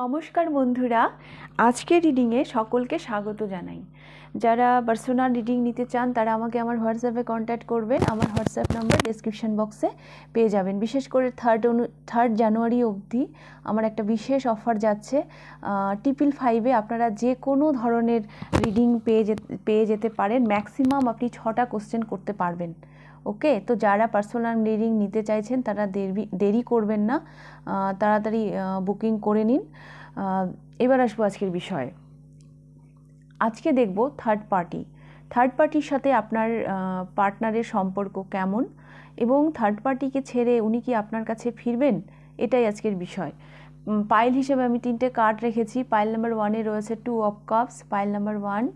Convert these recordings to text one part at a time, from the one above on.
নমস্কার বন্ধুরা, আজকের রিডিংয়ে সকলকে স্বাগত জানাই। যারা পার্সোনাল রিডিং নিতে চান তারা আমাকে আমার হোয়াটসঅ্যাপে কন্ট্যাক্ট করবেন। আমার হোয়াটসঅ্যাপ নাম্বার ডেসক্রিপশন বক্সে পেয়ে যাবেন। বিশেষ করে থার্ড জানুয়ারি অবধি আমার একটা বিশেষ অফার যাচ্ছে। 555 আপনারা যে কোনো ধরনের রিডিং পেয়ে যেতে পারেন। ম্যাক্সিমাম আপনি 6টা কোশ্চেন করতে পারবেন। ওকে, তো যারা পার্সোনাল রিডিং নিতে চাইছেন তারা দেরি করবেন না, তাড়াতাড়ি বুকিং করে নিন। এবার আসবো আজকের বিষয়ে। আজকে দেখব থার্ড পার্টির সাথে আপনার পার্টনারের সম্পর্ক কেমন এবং থার্ড পার্টিকে ছেড়ে উনি কি আপনার কাছে ফিরবেন, এটাই আজকের বিষয়। পাইল হিসেবে আমি 3টে কার্ড রেখেছি। পাইল নাম্বার 1-এ রয়েছে 2 of cups, pile number 1।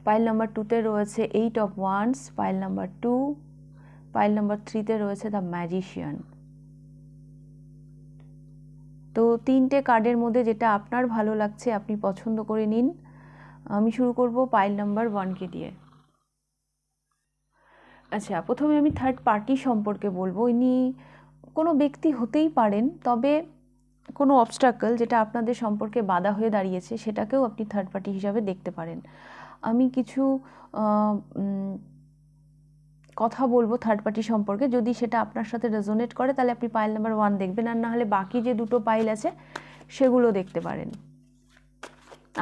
Pile number 2-তে রয়েছে 8 of wands, pile number 2। Pile number 3-তে রয়েছে দ্য ম্যাজিশিয়ান। তো 3টে কার্ডের মধ্যে যেটা আপনার ভালো লাগছে আপনি পছন্দ করে নিন। আমি শুরু করব পাইল নাম্বার 1কে দিয়ে। আচ্ছা, প্রথমে আমি থার্ড পার্টি সম্পর্কে বলবো। ইনি কোনো ব্যক্তি হতেই পারেন, তবে কোনো অবস্ট্রাকল যেটা আপনাদের সম্পর্কে বাধা হয়ে দাঁড়িয়েছে সেটাকেও আপনি থার্ড পার্টি হিসাবে দেখতে পারেন। আমি কিছু কথা বলবো থার্ড পার্টি সম্পর্কে, যদি সেটা আপনার সাথে রেজোনেট করে তাহলে আপনি পাইল নাম্বার 1 দেখবেন, আর না হলে বাকি যে 2টো পাইল আছে সেগুলো দেখতে পারেন।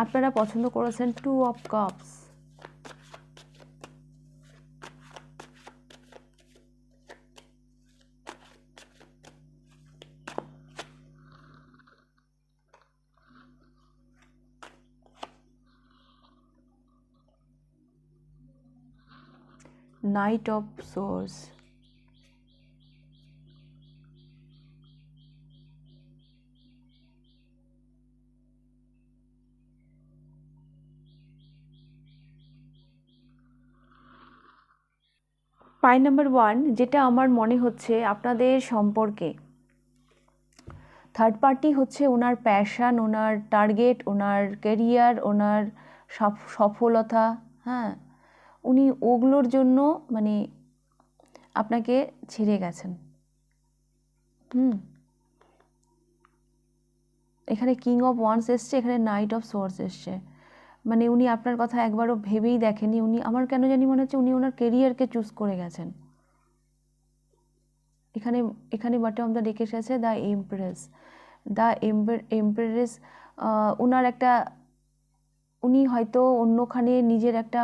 আপনারা পছন্দ করেছেন 2 of cups, knight of swords, pile number 1। যেটা আমার মনে হচ্ছে আপনাদের সম্পর্কে থার্ড পার্টি হচ্ছে ওনার প্যাশন, ওনার টার্গেট, ওনার ক্যারিয়ার, ওনার সফলতা। হ্যাঁ, উনি ওগুলোর জন্য মানে আপনাকে ছেড়ে গেছেন। এখানে কিং অফ ওয়ান্স এসছে, এখানে নাইট অফ সোর্স এসছে। মানে উনি আপনার কথা একবারও ভেবেই দেখেনি। উনি, আমার কেন জানি মনে হচ্ছে উনি ওনার কেরিয়ারকে চুজ করে গেছেন। এখানে বটম অফ দ্য ডেক এসেছে দ্য এমপ্রেস। ওনার একটা, উনি হয়তো অন্যখানে নিজের একটা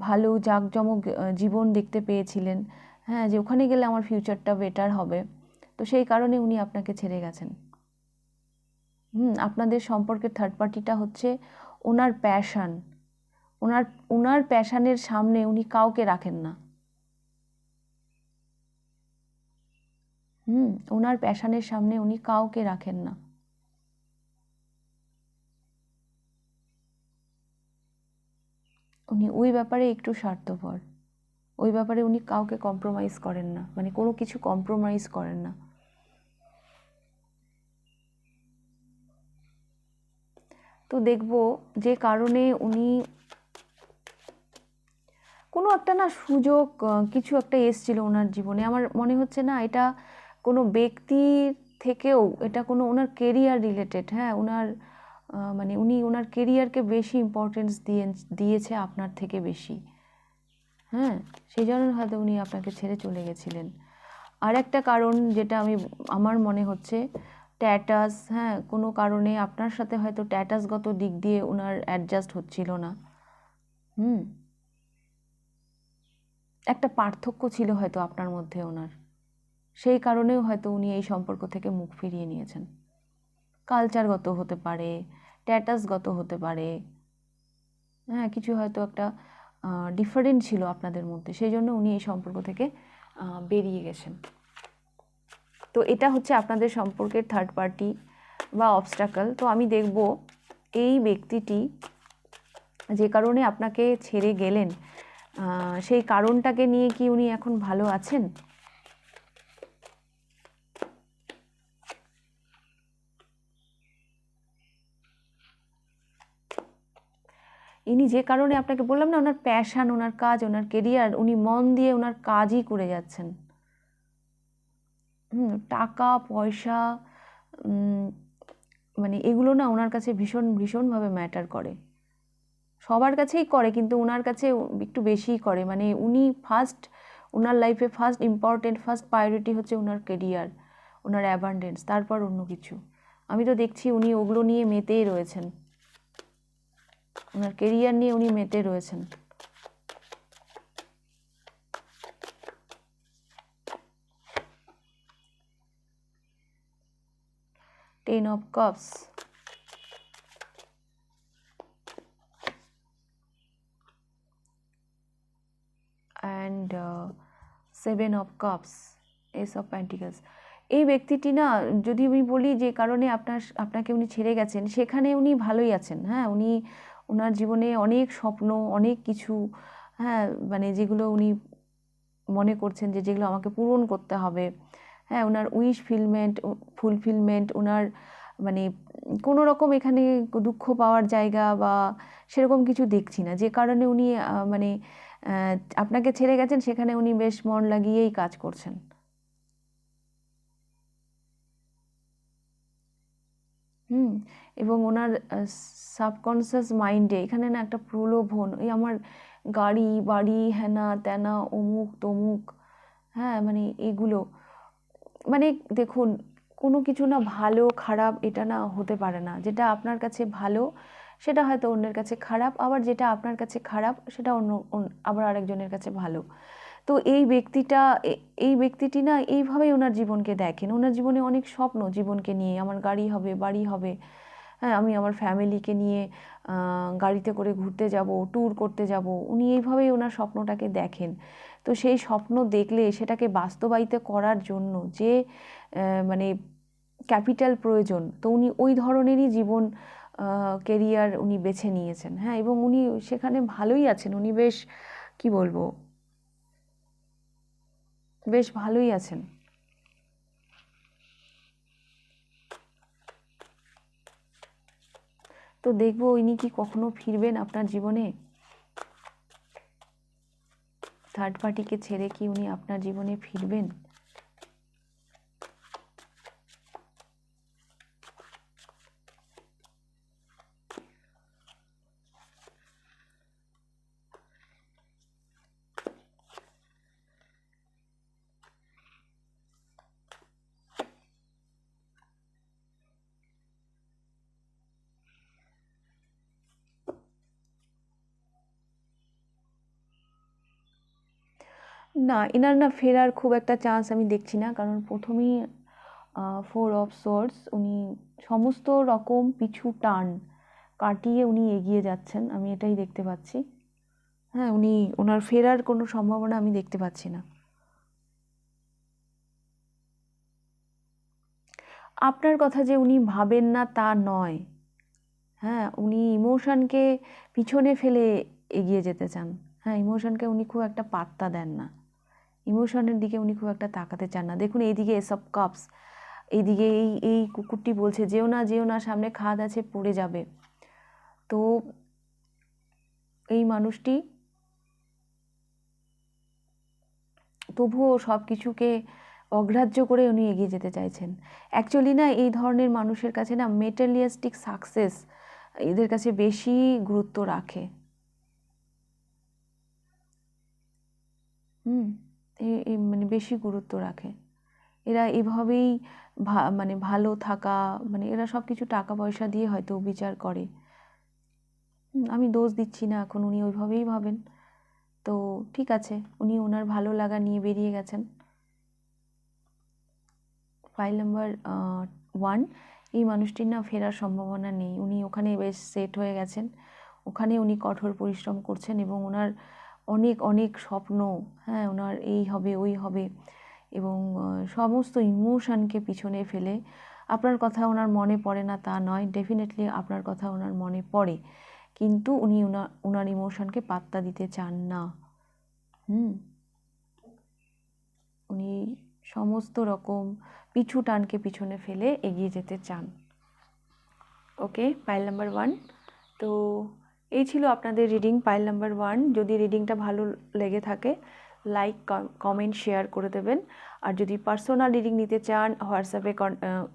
ভালো জাঁকজমক জীবন দেখতে পেয়েছিলেন। হ্যাঁ, যে ওখানে গেলে আমার ফিউচারটা বেটার হবে, তো সেই কারণে উনি আপনাকে ছেড়ে গেছেন। আপনাদের সম্পর্কের থার্ড পার্টিটা হচ্ছে ওনার প্যাশন। ওনার প্যাশনের সামনে উনি কাউকে রাখেন না। ওনার প্যাশনের সামনে উনি কাউকে রাখেন না। উনি ওই ব্যাপারে একটু স্বার্থপর। ওই ব্যাপারে উনি কাউকে কম্প্রোমাইজ করেন না, মানে কোনো কিছু কম্প্রোমাইজ করেন না। তো দেখব যে কারণে উনি কোনো একটা না সুযোগ, কিছু একটা এসছিল ওনার জীবনে। আমার মনে হচ্ছে না এটা কোনো ব্যক্তির থেকেও, এটা কোনো ওনার কেরিয়ার রিলেটেড। হ্যাঁ, ওনার মানে উনি ওনার কেরিয়ারকে বেশি ইম্পর্টেন্স দিয়েছে আপনার থেকে বেশি। হ্যাঁ, সেই জন্য হয়তো উনি আপনাকে ছেড়ে চলে গেছিলেন। আর একটা কারণ যেটা আমার মনে হচ্ছে ট্যাটাস। হ্যাঁ, কোনো কারণে আপনার সাথে হয়তো ট্যাটাসগত দিক দিয়ে ওনার অ্যাডজাস্ট হচ্ছিল না। একটা পার্থক্য ছিল হয়তো আপনার মধ্যে ওনার, সেই কারণেও হয়তো উনি এই সম্পর্ক থেকে মুখ ফিরিয়ে নিয়েছেন। কালচারগত হতে পারে, ট্যাটাসগত হতে পারে। হ্যাঁ, কিছু হয়তো একটা ডিফারেন্ট ছিল আপনাদের মধ্যে, সেই জন্য উনি এই সম্পর্ক থেকে বেরিয়ে গেছেন। তো এটা হচ্ছে আপনাদের সম্পর্কের থার্ড পার্টি বা অবস্ট্রাকল। তো আমি দেখব এই ব্যক্তিটি যে কারণে আপনাকে ছেড়ে গেলেন, সেই কারণটাকে নিয়ে কি উনি এখন ভালো আছেন? ইনি যে কারণে, আপনাকে বললাম না, ওনার প্যাশন, ওনার কাজ, ওনার কেরিয়ার, উনি মন দিয়ে ওনার কাজই করে যাচ্ছেন। টাকা পয়সা, মানে এগুলো না ওনার কাছে ভীষণভাবে ম্যাটার করে। সবার কাছেই করে, কিন্তু ওনার কাছে একটু বেশিই করে। মানে উনি ওনার লাইফে ফার্স্ট প্রায়োরিটি হচ্ছে ওনার কেরিয়ার, ওনার অ্যাবান্ডেন্স, তারপর অন্য কিছু। আমি তো দেখছি উনি ওগুলো নিয়ে মেতেই রয়েছেন, ওনার কেরিয়ার নিয়ে উনি মেতে রয়েছেন। Ten of cups, and seven of cups, S of pentacles. এই ব্যক্তিটি না, যদি আমি বলি যে কারণে আপনাকে উনি ছেড়ে গেছেন, সেখানে উনি ভালোই আছেন। হ্যাঁ, ওনার জীবনে অনেক স্বপ্ন, অনেক কিছু, হ্যাঁ, মানে যেগুলো উনি মনে করছেন যে যেগুলো আমাকে পূরণ করতে হবে। হ্যাঁ, ওনার ফুলফিলমেন্ট, ওনার মানে কোনো রকম এখানে দুঃখ পাওয়ার জায়গা বা সেরকম কিছু দেখছি না, যে কারণে উনি মানে আপনাকে ছেড়ে গেছেন, সেখানে উনি বেশ মন লাগিয়েই কাজ করছেন। এবং ওনার সাবকনসিয়াস মাইন্ডে এখানে না একটা প্রলোভন, এই আমার গাড়ি বাড়ি হ্যানা ত্যানা অমুক তমুক, হ্যাঁ, মানে এগুলো, মানে দেখুন, কোনো কিছু না ভালো খারাপ এটা না হতে পারে না। যেটা আপনার কাছে ভালো সেটা হয়তো অন্যের কাছে খারাপ, আবার যেটা আপনার কাছে খারাপ সেটা আবার আরেকজনের কাছে ভালো। তো এই ব্যক্তিটি না এইভাবেই ওনার জীবনকে দেখেন। ওনার জীবনে অনেক স্বপ্ন জীবনকে নিয়ে, আমার গাড়ি হবে বাড়ি হবে, হ্যাঁ, আমি আমার ফ্যামিলিকে নিয়ে গাড়িতে করে ঘুরতে যাব, ট্যুর করতে যাব, উনি এইভাবেই ওনার স্বপ্নটাকে দেখেন। তো সেই স্বপ্ন দেখলে সেটাকে বাস্তবায়িত করার জন্য যে মানে ক্যাপিটাল প্রয়োজন, তো উনি ওই ধরনেরই জীবন কেরিয়ার উনি বেছে নিয়েছেন। হ্যাঁ, এবং উনি সেখানে ভালোই আছেন, উনি বেশ, কি বলবো, বেশ ভালোই আছেন। তো দেখবো ইনি কি কখনো ফিরবেন আপনার জীবনে? থার্ড পার্টিকে ছেড়ে কি উনি আপনার জীবনে ফিরবেন? না, এনার না ফেরার খুব একটা চান্স আমি দেখছি না, কারণ প্রথমেই ফোর অফ সোর্স, উনি সমস্ত রকম পিছু টান কাটিয়ে উনি এগিয়ে যাচ্ছেন, আমি এটাই দেখতে পাচ্ছি। হ্যাঁ, ওনার ফেরার কোনো সম্ভাবনা আমি দেখতে পাচ্ছি না। আপনার কথা যে উনি ভাবেন না তা নয়, হ্যাঁ, উনি ইমোশনকে পিছনে ফেলে এগিয়ে যেতে চান। হ্যাঁ, ইমোশনকে উনি খুব একটা পাত্তা দেন না, ইমোশনের দিকে উনি খুব একটা তাকাতে চান না। দেখুন এইদিকে এস অফ কাপস, এইদিকে এই কুকুরটি বলছে যেও না যেও না, সামনে খাদ আছে পড়ে যাবে। তো এই মানুষটি তবুও সব কিছুকে অগ্রাহ্য করে উনি এগিয়ে যেতে চাইছেন। অ্যাকচুয়ালি না, এই ধরনের মানুষের কাছে না মেটেরিয়ালিস্টিক সাকসেস এদের কাছে বেশি গুরুত্ব রাখে। মানে বেশি গুরুত্ব রাখে। এরা এভাবেই মানে ভালো থাকা, মানে এরা সব কিছু টাকা পয়সা দিয়ে হয়তো বিচার করে। আমি দোষ দিচ্ছি না, এখন উনি ওইভাবেই ভাবেন। তো ঠিক আছে, উনি ওনার ভালো লাগা নিয়ে বেরিয়ে গেছেন। ফাইল নাম্বার 1, এই মানুষটির না ফেরার সম্ভাবনা নেই, উনি ওখানে বেশ সেট হয়ে গেছেন, ওখানে উনি কঠোর পরিশ্রম করছেন এবং ওনার অনেক অনেক স্বপ্ন, হ্যাঁ, ওনার এই হবে ওই হবে, এবং সমস্ত ইমোশনকে পিছনে ফেলে, আপনার কথা ওনার মনে পড়ে না তা নয়, ডেফিনেটলি আপনার কথা ওনার মনে পড়ে, কিন্তু উনি ওনার ইমোশনকে পাত্তা দিতে চান না। উনি সমস্ত রকম পিছু টানকে পিছনে ফেলে এগিয়ে যেতে চান। ওকে, পাইল নাম্বার 1। তো এই ছিল আপনাদের রিডিং পাইল নাম্বার 1। যদি রিডিংটা ভালো লেগে থাকে লাইক কমেন্ট শেয়ার করে দেবেন। আর যদি পার্সোনাল রিডিং নিতে চান হোয়াটসঅ্যাপে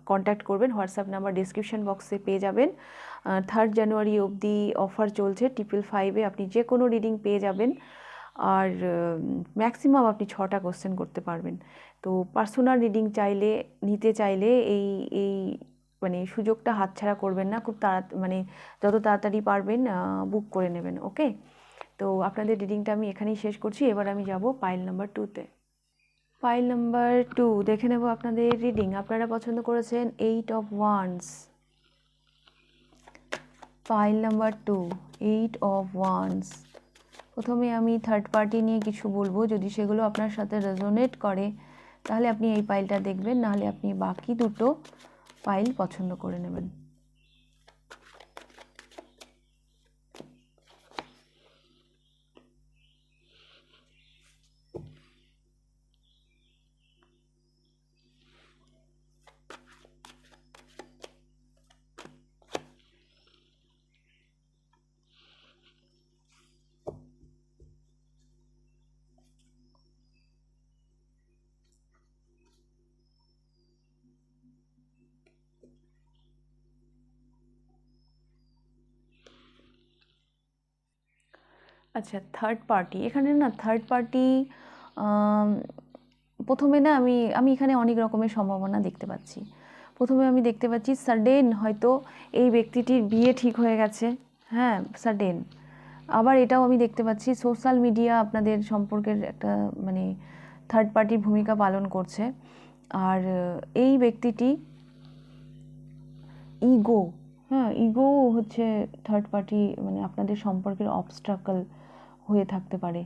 কন্ট্যাক্ট করবেন, হোয়াটসঅ্যাপ নাম্বার ডিসক্রিপশন বক্সে পেয়ে যাবেন। 3rd জানুয়ারি অবধি অফার চলছে 555-এ আপনি যে কোনো রিডিং পেয়ে যাবেন। আর ম্যাক্সিমাম আপনি 6টা কোশ্চেন করতে পারবেন। তো পার্সোনাল রিডিং নিতে চাইলে এই এই মানে সুযোগটা হাতছাড়া করবেন না, খুব মানে যত তাড়াতাড়ি পারবেন বুক করে নেবেন। ওকে, তো আপনাদের রিডিংটা আমি এখানেই শেষ করছি। এবার আমি যাব পাইল নাম্বার 2-তে। পাইল নাম্বার 2 দেখে নেব আপনাদের রিডিং। আপনারা পছন্দ করেছেন 8 of wands. Pile number 2 8 of wands. প্রথমে আমি থার্ড পার্টি নিয়ে কিছু বলবো, যদি সেগুলো আপনার সাথে রেজোনেট করে তাহলে আপনি এই পাইলটা দেখবেন, নাহলে আপনি বাকি দুটো পাইল পছন্দ করে নেবেন। আচ্ছা, থার্ড পার্টি, এখানে না থার্ড পার্টি প্রথমে না আমি এখানে অনেক রকমের সম্ভাবনা দেখতে পাচ্ছি। প্রথমে আমি দেখতে পাচ্ছি সাডেন হয়তো এই ব্যক্তিটির বিয়ে ঠিক হয়ে গেছে, হ্যাঁ সাডেন। আবার এটাও আমি দেখতে পাচ্ছি সোশ্যাল মিডিয়া আপনাদের সম্পর্কের একটা মানে থার্ড পার্টির ভূমিকা পালন করছে। আর এই ব্যক্তিটি ইগো, হ্যাঁ ইগো হচ্ছে থার্ড পার্টি মানে আপনাদের সম্পর্কের অবস্ট্রাকল হয়ে থাকতে পারে।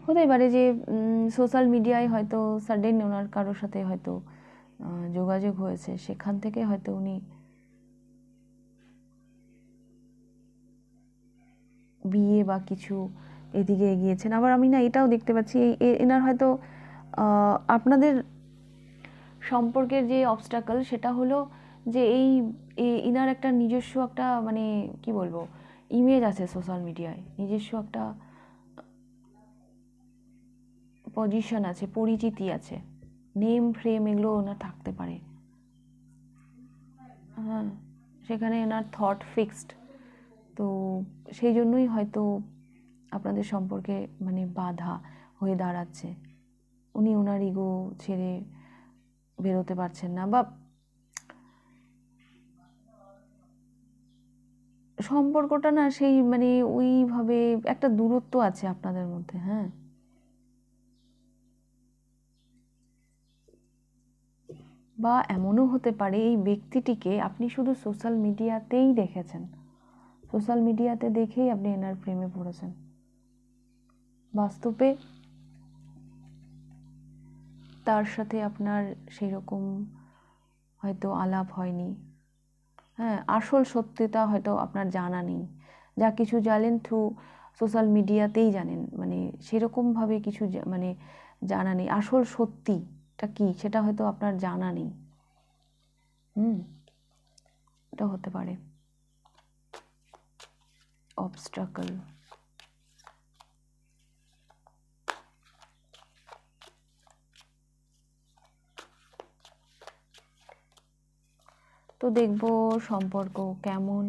হতে পারে যে সোশ্যাল মিডিয়ায় হয়তো সাডেন ওনার কারোর সাথে হয়তো যোগাযোগ হয়েছে, সেখান থেকে হয়তো উনি বিয়ে বা কিছু এদিকে এগিয়েছেন। আবার আমি না এটাও দেখতে পাচ্ছি এনার হয়তো আপনাদের সম্পর্কের যে অবস্ট্রাকল সেটা হলো যে ইনার একটা নিজস্ব একটা মানে কি বলবো ইমেজ আছে সোশ্যাল মিডিয়ায়, নিজস্ব একটা পজিশন আছে, পরিচিতি আছে, নেম ফ্রেম এগুলো ওনার থাকতে পারে। হ্যাঁ, সেখানে এনার থট ফিক্সড, তো সেই জন্যই হয়তো আপনাদের সম্পর্কে মানে বাধা হয়ে দাঁড়াচ্ছে। উনি ওনার ইগো ছেড়ে বেরোতে পারছেন না, বা সম্পর্কটা না সেই মানে ওইভাবে একটা দূরত্ব আছে আপনাদের মধ্যে। হ্যাঁ, বা এমনও হতে পারে এই ব্যক্তিটিকে আপনি শুধু সোশ্যাল মিডিয়াতেই দেখেছেন, সোশ্যাল মিডিয়াতে দেখেই আপনি এনার প্রেমে পড়েছেন। বাস্তবে তার সাথে আপনার সেই রকম হয়তো আলাপ হয়নি। হ্যাঁ, আসল সত্যিটা হয়তো আপনার জানা নেই, যা কিছু জানেন থ্রু সোশ্যাল মিডিয়াতেই জানেন, মানে সেরকমভাবে কিছু মানে জানা নেই, আসল সত্যিটা কি সেটা হয়তো আপনার জানা নেই। এটা হতে পারে অবস্ট্রাকল। তো দেখবো সম্পর্ক কেমন।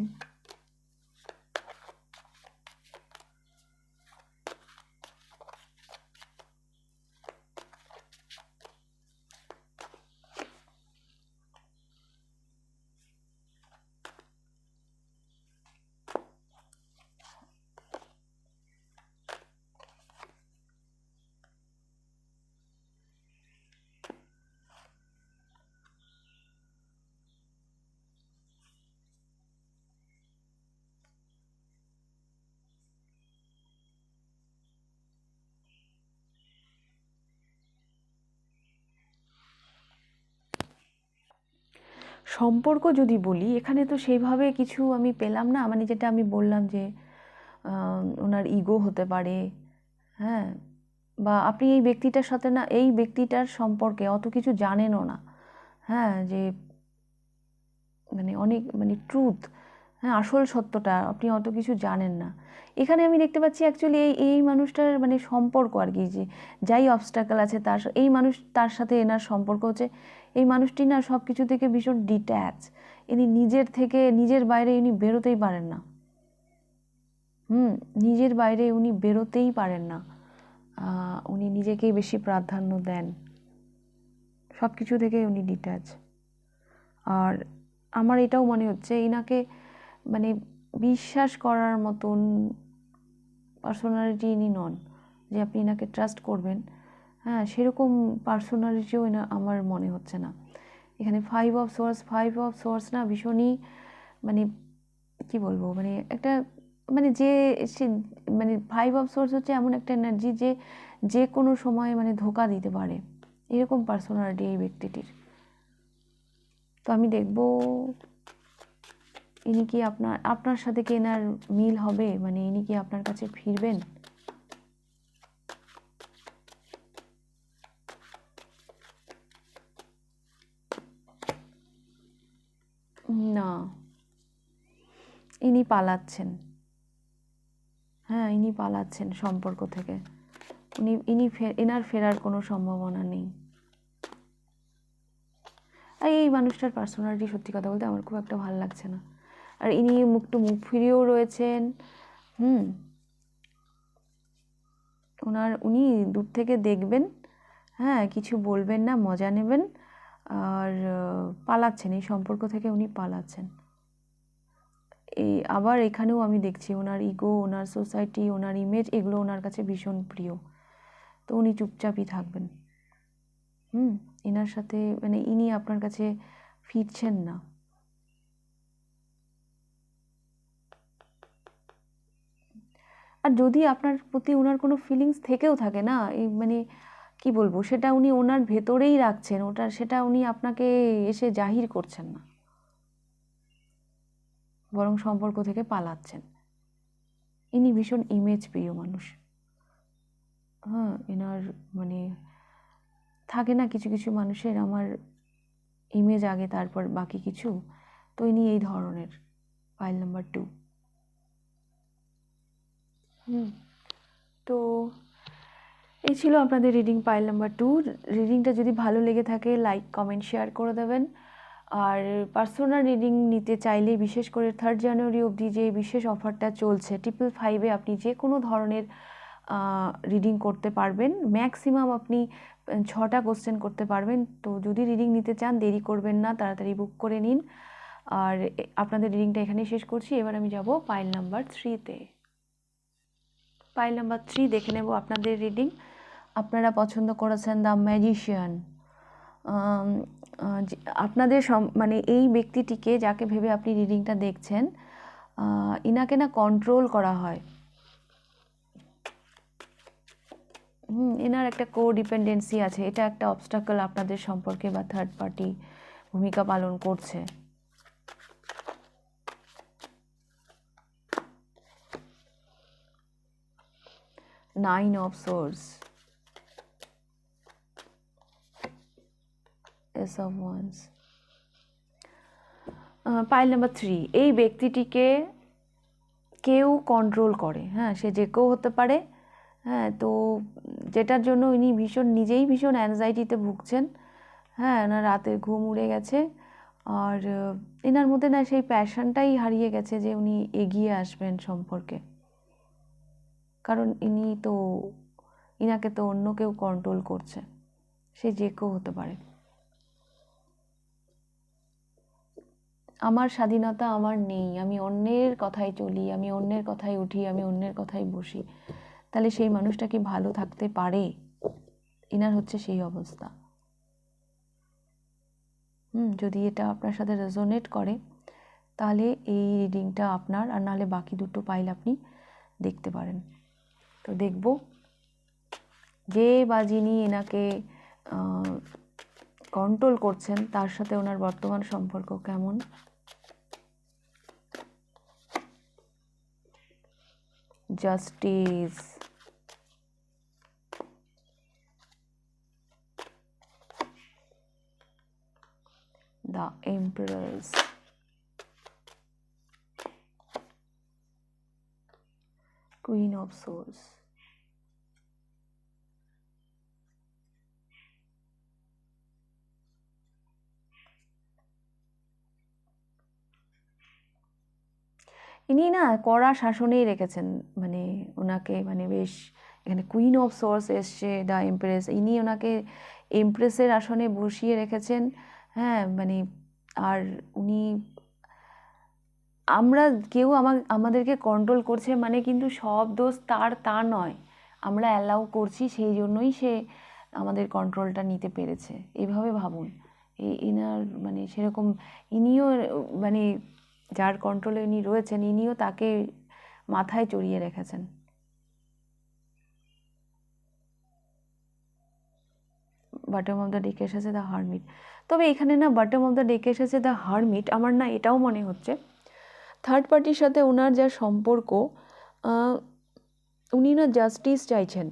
সম্পর্ক যদি বলি এখানে তো সেইভাবে কিছু আমি পেলাম না, মানে যেটা আমি বললাম যে ওনার ইগো হতে পারে, হ্যাঁ বা আপনি এই ব্যক্তিটার সাথে না, এই ব্যক্তিটার সম্পর্কে অত কিছু জানেনও না, হ্যাঁ, যে মানে অনেক মানে ট্রুথ, হ্যাঁ, আসল সত্যটা আপনি অত কিছু জানেন না। এখানে আমি দেখতে পাচ্ছি অ্যাকচুয়ালি এই মানুষটার মানে সম্পর্ক আর কি, যে যাই অবস্টাকল আছে এই মানুষ তার সাথে এনার সম্পর্ক হচ্ছে, এই মানুষটি না সব কিছু থেকে ভীষণ ডিট্যাচ, ইনি নিজের থেকে নিজের বাইরে ইনি বেরোতেই পারেন না। নিজের বাইরে উনি বেরোতেই পারেন না, উনি নিজেকেই বেশি প্রাধান্য দেন, সব কিছু থেকে উনি ডিট্যাচ। আর আমার এটাও মনে হচ্ছে ইনাকে মানে বিশ্বাস করার মতন পার্সোনালিটি ইনি নন, যে আপনি এনাকে ট্রাস্ট করবেন, হ্যাঁ, সেরকম পার্সোনালিটিও আমার মনে হচ্ছে না। এখানে ফাইভ অফ সোর্স না ভীষণই মানে কি বলবো, মানে একটা মানে যে সে মানে ফাইভ অফ সোর্স হচ্ছে এমন একটা এনার্জি যে যে কোনো সময় মানে ধোকা দিতে পারে, এরকম পার্সোনালিটি এই ব্যক্তিটির। তো আমি দেখব ইনি কি আপনার সাথে কি এনার মিল হবে, মানে ইনি কি আপনার কাছে ফিরবেন। না, ইনি পালাচ্ছেন, হ্যাঁ, ইনি পালাচ্ছেন সম্পর্ক থেকে, এনার ফেরার কোনো সম্ভাবনা নেই। আর এই মানুষটার পার্সোনালিটি সত্যি কথা বলতে আমার খুব একটা ভালো লাগছে না। আর ইনি মুখ ফিরিয়েও রয়েছেন, উনি দূর থেকে দেখবেন, হ্যাঁ, কিছু বলবেন না, মজা নেবেন, আর পালাচ্ছেন, এই সম্পর্ক থেকে উনি পালাচ্ছেন। আবার এখানেও আমি দেখছি ওনার ইগো, ওনার সোসাইটি, ওনার ইমেজ, এগুলো ওনার কাছে ভীষণ প্রিয়, তো উনি চুপচাপই থাকবেন। এনার সাথে মানে ইনি আপনার কাছে ফিরছেন না। আর যদি আপনার প্রতি ওনার কোনো ফিলিংস থেকেও থাকে না, এই মানে কি বলবো, সেটা উনি ওনার ভেতরেই রাখছেন, সেটা উনি আপনাকে এসে জাহির করছেন না, বরং সম্পর্ক থেকে পালাচ্ছেন। ইনি ভীষণ ইমেজ প্রিয় মানুষ, হ্যাঁ, এনার মানে থাকে না কিছু কিছু মানুষের আমার ইমেজ আগে তারপর বাকি কিছু, তো ইনি এই ধরনের। Pile number 2। তো এই ছিল আপনাদের রিডিং পাইল নাম্বার 2। রিডিংটা যদি ভালো লেগে থাকে লাইক কমেন্ট শেয়ার করে দেবেন। আর পার্সোনাল রিডিং নিতে চাইলে বিশেষ করে 3 জানুয়ারি অবধি যে বিশেষ অফারটা চলছে 555-এ আপনি যে কোনো ধরনের রিডিং করতে পারবেন, ম্যাক্সিমাম আপনি 6টা কোশ্চেন করতে পারবেন। তো যদি রিডিং নিতে চান দেরি করবেন না, তাড়াতাড়ি বুক করে নিন। আর আপনাদের রিডিংটা এখানেই শেষ করছি। এবার আমি যাব পাইল নাম্বার 3-তে। পাইল নাম্বার 3 দেখে নেব আপনাদের রিডিং। আপনারা পছন্দ করেছেন দ্য ম্যাজিশিয়ান। আপনাদের মানে এই ব্যক্তিটিকে যাকে ভেবে আপনি রিডিংটা দেখছেন, ইনাকে না কন্ট্রোল করা হয়। এনার একটা কোডিপেন্ডেন্সি আছে, এটা একটা অবস্টাকল আপনাদের সম্পর্কে বা থার্ড পার্টি ভূমিকা পালন করছে। Nine of swords, ace of wands. Pile number 3, এই ব্যক্তিটিকে কেউ কন্ট্রোল করে, হ্যাঁ, সে যে কেউ হতে পারে, হ্যাঁ, তো যেটার জন্য ইনি নিজেই ভীষণ অ্যাংজাইটিতে ভুগছেন, হ্যাঁ, না রাতের ঘুম উড়ে গেছে, আর এনার মধ্যে না সেই প্যাশনটাই হারিয়ে গেছে যে উনি এগিয়ে আসবেন সম্পর্কে, কারণ ইনাকে তো অন্য কেউ কন্ট্রোল করছে, সে যে কেউ হতে পারে। আমার স্বাধীনতা আমার নেই, আমি অন্যের কথায় চলি, আমি অন্যের কথায় উঠি, আমি অন্যের কথায় বসি, তাহলে সেই মানুষটা কি ভালো থাকতে পারে? ইনার হচ্ছে সেই অবস্থা। যদি এটা আপনার সাথে রেজোনেট করে তাহলে এই রিডিংটা আপনার, আর নাহলে বাকি দুটো পাইল আপনি দেখতে পারেন। তো দেখব যে বা যিনি এনাকে কন্ট্রোল করছেন তার সাথে ওনার বর্তমান সম্পর্ক কেমন। জাস্টিস, এম্পারার্স, কুইন অফ সোর্স, ইনি না কড়া শাসনেই রেখেছেন, মানে ওনাকে, মানে বেশ, এখানে কুইন অফ সোর্স এসছে, দ্য এমপ্রেস, ইনি ওনাকে এমপ্রেসের আসনে বসিয়ে রেখেছেন। হ্যাঁ, মানে আর উনি, আমরা কেউ আমাদেরকে কন্ট্রোল করছে মানে কিন্তু সব দোষ তার, তা নয়, আমরা অ্যালাউ করছি, সেই জন্যই সে আমাদের কন্ট্রোলটা নিতে পেরেছে। এইভাবে ভাবুন, ইনার মানে সেরকম, ইনিও মানে যার কন্ট্রোলে ইনি রয়েছেন, ইনিও তাকে মাথায় চড়িয়ে রেখেছেন। বটম অফ দ্য ডেকে এসেছে দ্য হারমিট। তবে এখানে না বটম অফ দ্য ডেকে এসেছে দ্য হারমিট, আমার না এটাও মনে হচ্ছে থার্ড পার্টির সাথে ওনার যা সম্পর্ক, উনি না জাস্টিস চাইছেন।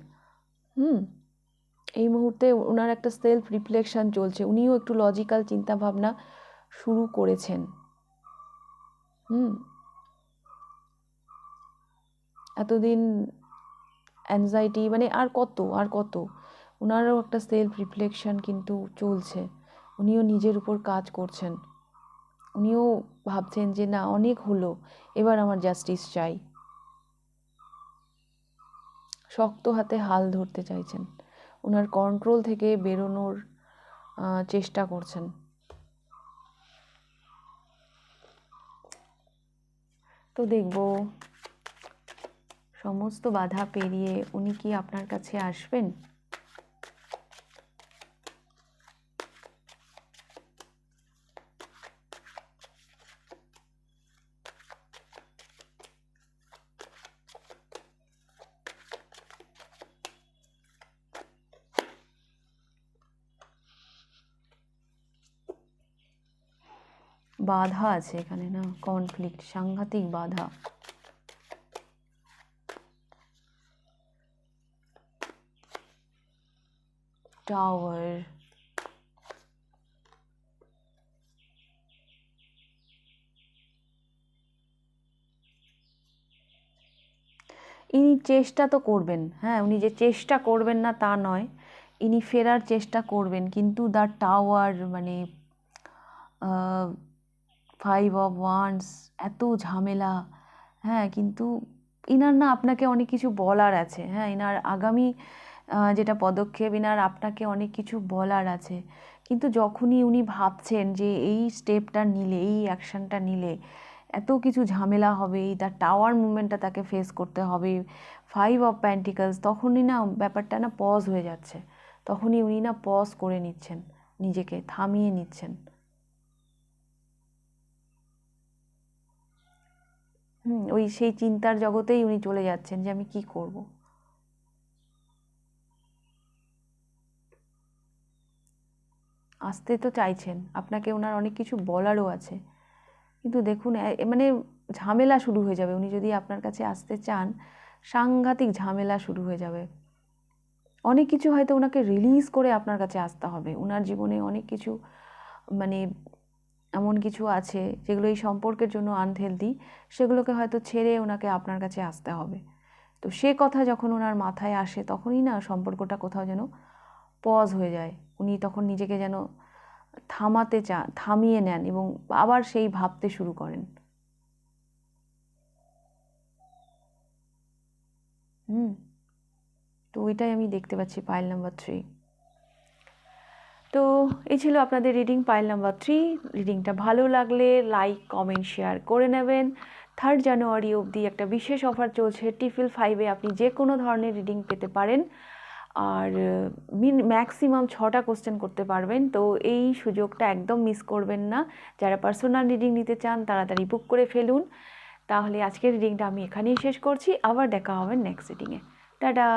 এই মুহূর্তে ওনার একটা সেলফ রিফ্লেকশন চলছে, উনিও একটু লজিক্যাল চিন্তাভাবনা শুরু করেছেন। এতদিন অ্যাংজাইটি, মানে আর কত ওনারও একটা সেলফ রিফ্লেকশন কিন্তু চলছে, উনিও নিজের উপর কাজ করছেন, উনিও ভাবছেন যে না অনেক হলো, এবার আমার জাস্টিস চাই, শক্ত হাতে হাল ধরতে চাইছেন, ওনার কন্ট্রোল থেকে বেরোনোর চেষ্টা করছেন। তো দেখব সমস্ত বাধা পেরিয়ে উনি কি আপনার কাছে আসবেন। বাধা আছে এখানে না, কনফ্লিক্ট, সাংঘাতিক বাধা। টাওয়ার, ইনি চেষ্টা তো করবেন, হ্যাঁ, উনি যে চেষ্টা করবেন না তা নয়, ইনি ফেরার চেষ্টা করবেন, কিন্তু দ্য টাওয়ার মানে 5 অফ ওয়ান্ডস, এত ঝামেলা। হ্যাঁ, কিন্তু ইনার না আপনাকে অনেক কিছু বলার আছে, হ্যাঁ, ইনার আগামী যেটা পদক্ষেপ, ইনার আপনাকে অনেক কিছু বলার আছে, কিন্তু যখনই উনি ভাবছেন যে এই স্টেপটা নিলে, এই অ্যাকশানটা নিলে এত কিছু ঝামেলা হবে, এই দ্য টাওয়ার মুভমেন্টটা তাকে ফেস করতে হবে, 5 অফ প্যান্টিকলস, তখনই না ব্যাপারটা না পজ হয়ে যাচ্ছে, তখনই উনি না পজ করে নিচ্ছেন, নিজেকে থামিয়ে নিচ্ছেন। ওই সেই চিন্তার জগতেই উনি চলে যাচ্ছেন যে আমি কি করব। আসতে তো চাইছেন, আপনাকে ওনার অনেক কিছু বলারও আছে, কিন্তু দেখুন মানে ঝামেলা শুরু হয়ে যাবে, উনি যদি আপনার কাছে আসতে চান সাংঘাতিক ঝামেলা শুরু হয়ে যাবে, অনেক কিছু হয়তো ওনাকে রিলিজ করে আপনার কাছে আসতে হবে, ওনার জীবনে অনেক কিছু মানে এমন কিছু আছে যেগুলো এই সম্পর্কের জন্য আনহেলদি, সেগুলোকে হয়তো ছেড়ে ওনাকে আপনার কাছে আসতে হবে। তো সে কথা যখন ওনার মাথায় আসে তখনই না সম্পর্কটা কোথাও যেন পজ হয়ে যায়, উনি তখন নিজেকে যেন থামিয়ে নেন এবং আবার সেই ভাবতে শুরু করেন। তো ওইটাই আমি দেখতে পাচ্ছি পাইল নাম্বার 3। তো এই ছিল আপনাদের রিডিং পাইল নাম্বার 3। রিডিংটা ভালো লাগলে লাইক, কমেন্ট, শেয়ার করে নেবেন। 3 জানুয়ারি অবধি একটা বিশেষ অফার চলছে, টিফিল 5-এ আপনি যে কোনো ধরনের রিডিং পেতে পারেন, আর ম্যাক্সিমাম 6টা কোশ্চেন করতে পারবেন। তো এই সুযোগটা একদম মিস করবেন না। যারা পার্সোনাল রিডিং নিতে চান তাড়াতাড়ি বুক করে ফেলুন। তাহলে আজকের রিডিংটা আমি এখানেই শেষ করছি, আবার দেখা হবে নেক্সট রিডিংয়ে। টাটা।